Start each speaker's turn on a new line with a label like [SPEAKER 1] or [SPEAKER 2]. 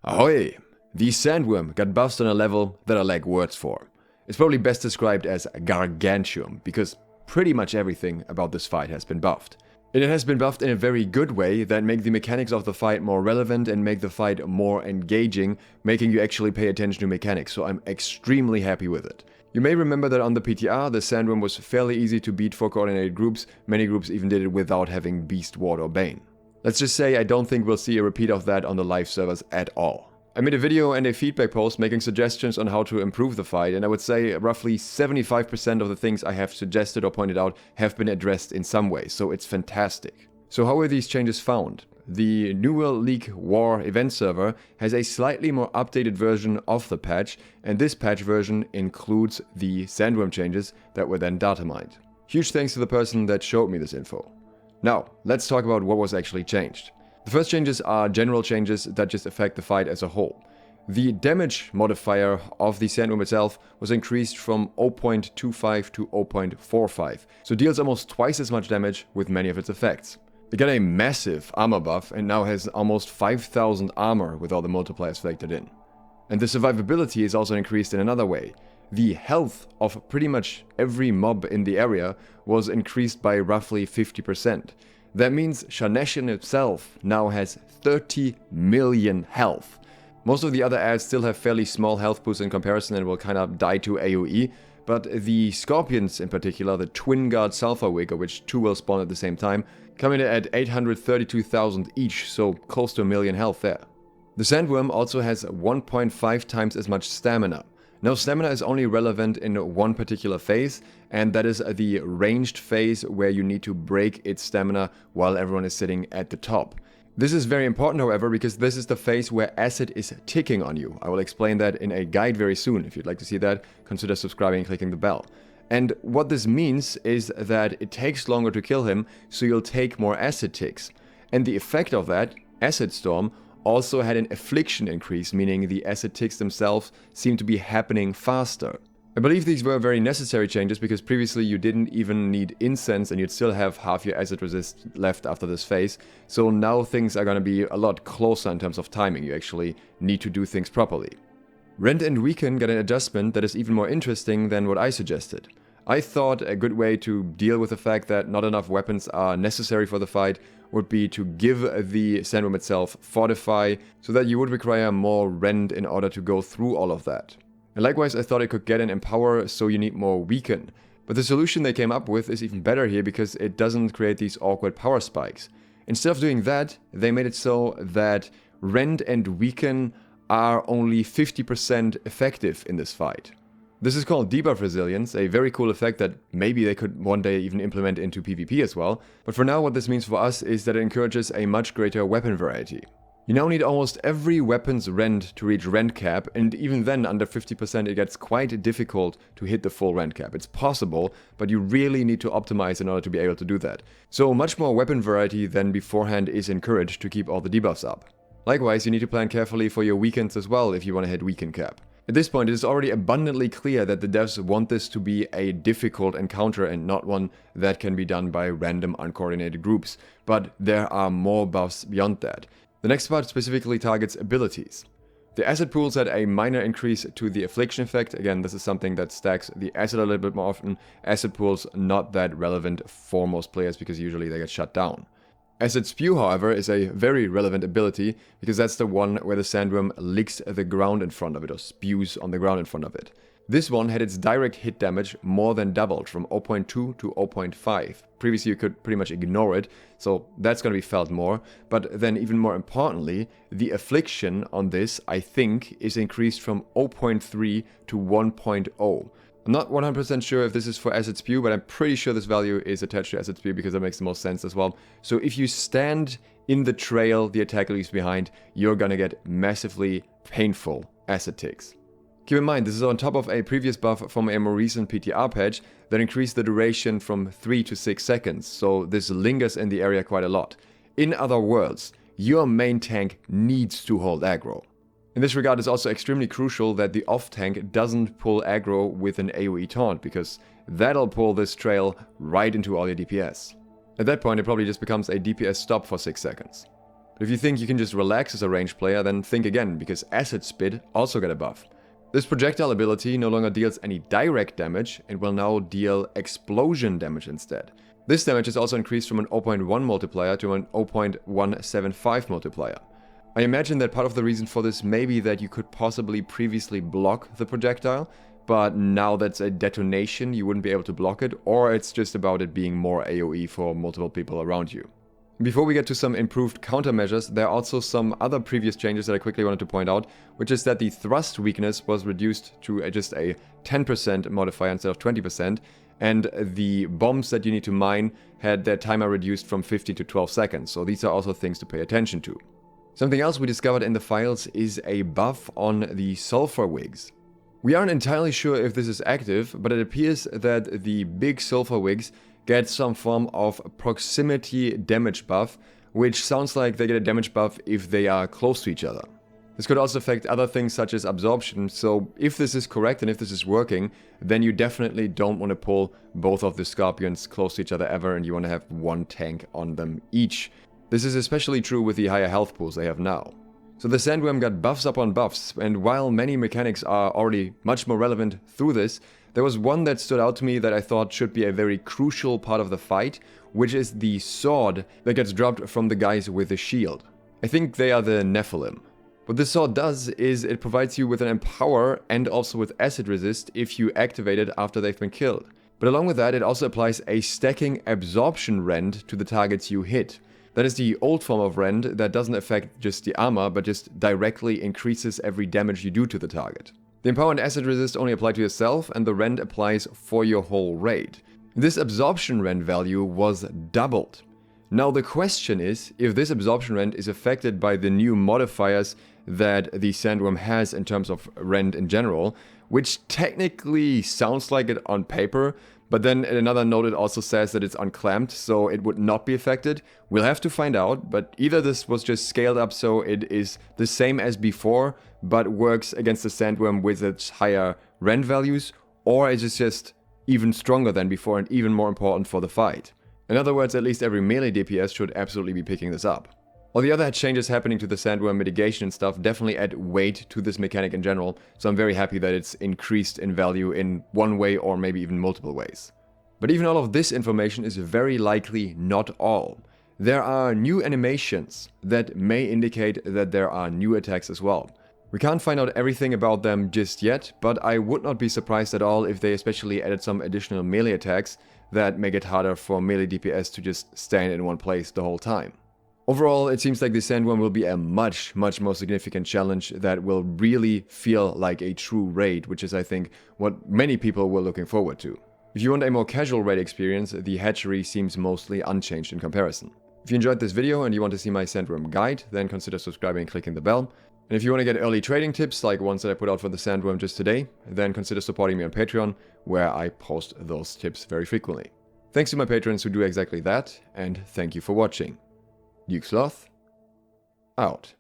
[SPEAKER 1] Ahoy! The Sandworm got buffed on a level that I lack words for. It's probably best described as gargantuan, because pretty much everything about this fight has been buffed. And it has been buffed in a very good way that make the mechanics of the fight more relevant and make the fight more engaging, making you actually pay attention to mechanics, so I'm extremely happy with it. You may remember that on the PTR, the Sandworm was fairly easy to beat for coordinated groups. Many groups even did it without having Beast, Ward or Bane. Let's just say I don't think we'll see a repeat of that on the live servers at all. I made a video and a feedback post making suggestions on how to improve the fight, and I would say roughly 75% of the things I have suggested or pointed out have been addressed in some way, so it's fantastic. So how were these changes found? The New World League War event server has a slightly more updated version of the patch, and this patch version includes the Sandworm changes that were then data mined. Huge thanks to the person that showed me this info. Now, let's talk about what was actually changed. The first changes are general changes that just affect the fight as a whole. The damage modifier of the Sandworm itself was increased from 0.25 to 0.45, so deals almost twice as much damage with many of its effects. It got a massive armor buff and now has almost 5000 armor with all the multipliers factored in. And the survivability is also increased in another way. The health of pretty much every mob in the area was increased by roughly 50%. That means shah-neshen itself now has 30 million health. Most of the other ads still have fairly small health boosts in comparison and will kind of die to AoE, but the scorpions in particular, the twin guard Sulfurwig, of which two will spawn at the same time, come in at 832,000 each, so close to a million health there. The Sandworm also has 1.5 times as much stamina. Now, stamina is only relevant in one particular phase, and that is the ranged phase where you need to break its stamina while everyone is sitting at the top. This is very important, however, because this is the phase where acid is ticking on you. I will explain that in a guide very soon. If you'd like to see that, consider subscribing and clicking the bell. And what this means is that it takes longer to kill him, so you'll take more acid ticks. And the effect of that, Acid Storm, also had an affliction increase, meaning the acid ticks themselves seem to be happening faster. I believe these were very necessary changes because previously you didn't even need incense and you'd still have half your acid resist left after this phase, so now things are going to be a lot closer in terms of timing. You actually need to do things properly. Rend and Weaken got an adjustment that is even more interesting than what I suggested. I thought a good way to deal with the fact that not enough weapons are necessary for the fight would be to give the Sandworm itself Fortify, so that you would require more Rend in order to go through all of that. And likewise, I thought it could get an Empower, so you need more Weaken. But the solution they came up with is even better here because it doesn't create these awkward power spikes. Instead of doing that, they made it so that Rend and Weaken are only 50% effective in this fight. This is called Debuff Resilience, a very cool effect that maybe they could one day even implement into PvP as well. But for now, what this means for us is that it encourages a much greater weapon variety. You now need almost every weapon's Rend to reach Rend cap, and even then under 50% it gets quite difficult to hit the full Rend cap. It's possible, but you really need to optimize in order to be able to do that. So much more weapon variety than beforehand is encouraged to keep all the debuffs up. Likewise, you need to plan carefully for your weekends as well if you want to hit weaken cap. At this point, it is already abundantly clear that the devs want this to be a difficult encounter and not one that can be done by random uncoordinated groups, but there are more buffs beyond that. The next part specifically targets abilities. The acid pools had a minor increase to the affliction effect. Again, this is something that stacks the acid a little bit more often. Acid pools not that relevant for most players because usually they get shut down. Acid Spew, however, is a very relevant ability because that's the one where the Sandworm licks the ground in front of it or spews on the ground in front of it. This one had its direct hit damage more than doubled from 0.2 to 0.5. Previously you could pretty much ignore it, so that's going to be felt more. But then even more importantly, the affliction on this, I think, is increased from 0.3 to 1.0. I'm not 100% sure if this is for Acid Spew, but I'm pretty sure this value is attached to Acid Spew because that makes the most sense as well. So if you stand in the trail the attack leaves behind, you're gonna get massively painful acid ticks. Keep in mind, this is on top of a previous buff from a more recent PTR patch that increased the duration from 3 to 6 seconds, so this lingers in the area quite a lot. In other words, your main tank needs to hold aggro. In this regard, it's also extremely crucial that the off tank doesn't pull aggro with an AoE taunt, because that'll pull this trail right into all your DPS. At that point, it probably just becomes a DPS stop for 6 seconds. But if you think you can just relax as a ranged player, then think again, because Acid Spit also got a buff. This projectile ability no longer deals any direct damage, and will now deal explosion damage instead. This damage is also increased from an 0.1 multiplier to an 0.175 multiplier. I imagine that part of the reason for this may be that you could possibly previously block the projectile, but now that's a detonation, you wouldn't be able to block it, or it's just about it being more AoE for multiple people around you. Before we get to some improved countermeasures, there are also some other previous changes that I quickly wanted to point out, which is that the thrust weakness was reduced to just a 10% modifier instead of 20%, and the bombs that you need to mine had their timer reduced from 15 to 12 seconds, so these are also things to pay attention to. Something else we discovered in the files is a buff on the Sulfurwigs. We aren't entirely sure if this is active, but it appears that the big Sulfurwigs get some form of proximity damage buff, which sounds like they get a damage buff if they are close to each other. This could also affect other things such as absorption, so if this is correct and if this is working, then you definitely don't want to pull both of the Scorpions close to each other ever, and you want to have one tank on them each. This is especially true with the higher health pools they have now. So the Sandworm got buffs upon buffs, and while many mechanics are already much more relevant through this, there was one that stood out to me that I thought should be a very crucial part of the fight, which is the sword that gets dropped from the guys with the shield. I think they are the Nephilim. What this sword does is it provides you with an empower and also with acid resist if you activate it after they've been killed. But along with that, it also applies a stacking absorption rend to the targets you hit. That is the old form of Rend that doesn't affect just the armor, but just directly increases every damage you do to the target. The Empower and Acid Resist only apply to yourself, and the Rend applies for your whole raid. This Absorption Rend value was doubled. Now the question is, if this Absorption Rend is affected by the new modifiers that the Sandworm has in terms of Rend in general, which technically sounds like it on paper, but then in another note it also says that it's unclamped, so it would not be affected. We'll have to find out, but either this was just scaled up so it is the same as before, but works against the Sandworm with its higher Rend values, or it is just even stronger than before and even more important for the fight. In other words, at least every melee DPS should absolutely be picking this up. All the other changes happening to the Sandworm mitigation and stuff definitely add weight to this mechanic in general, so I'm very happy that it's increased in value in one way or maybe even multiple ways. But even all of this information is very likely not all. There are new animations that may indicate that there are new attacks as well. We can't find out everything about them just yet, but I would not be surprised at all if they especially added some additional melee attacks that make it harder for melee DPS to just stand in one place the whole time. Overall, it seems like the Sandworm will be a much more significant challenge that will really feel like a true raid, which is, I think, what many people were looking forward to. If you want a more casual raid experience, the hatchery seems mostly unchanged in comparison. If you enjoyed this video and you want to see my Sandworm guide, then consider subscribing and clicking the bell. And if you want to get early trading tips, like ones that I put out for the Sandworm just today, then consider supporting me on Patreon, where I post those tips very frequently. Thanks to my patrons who do exactly that, and thank you for watching. SLOTH, out.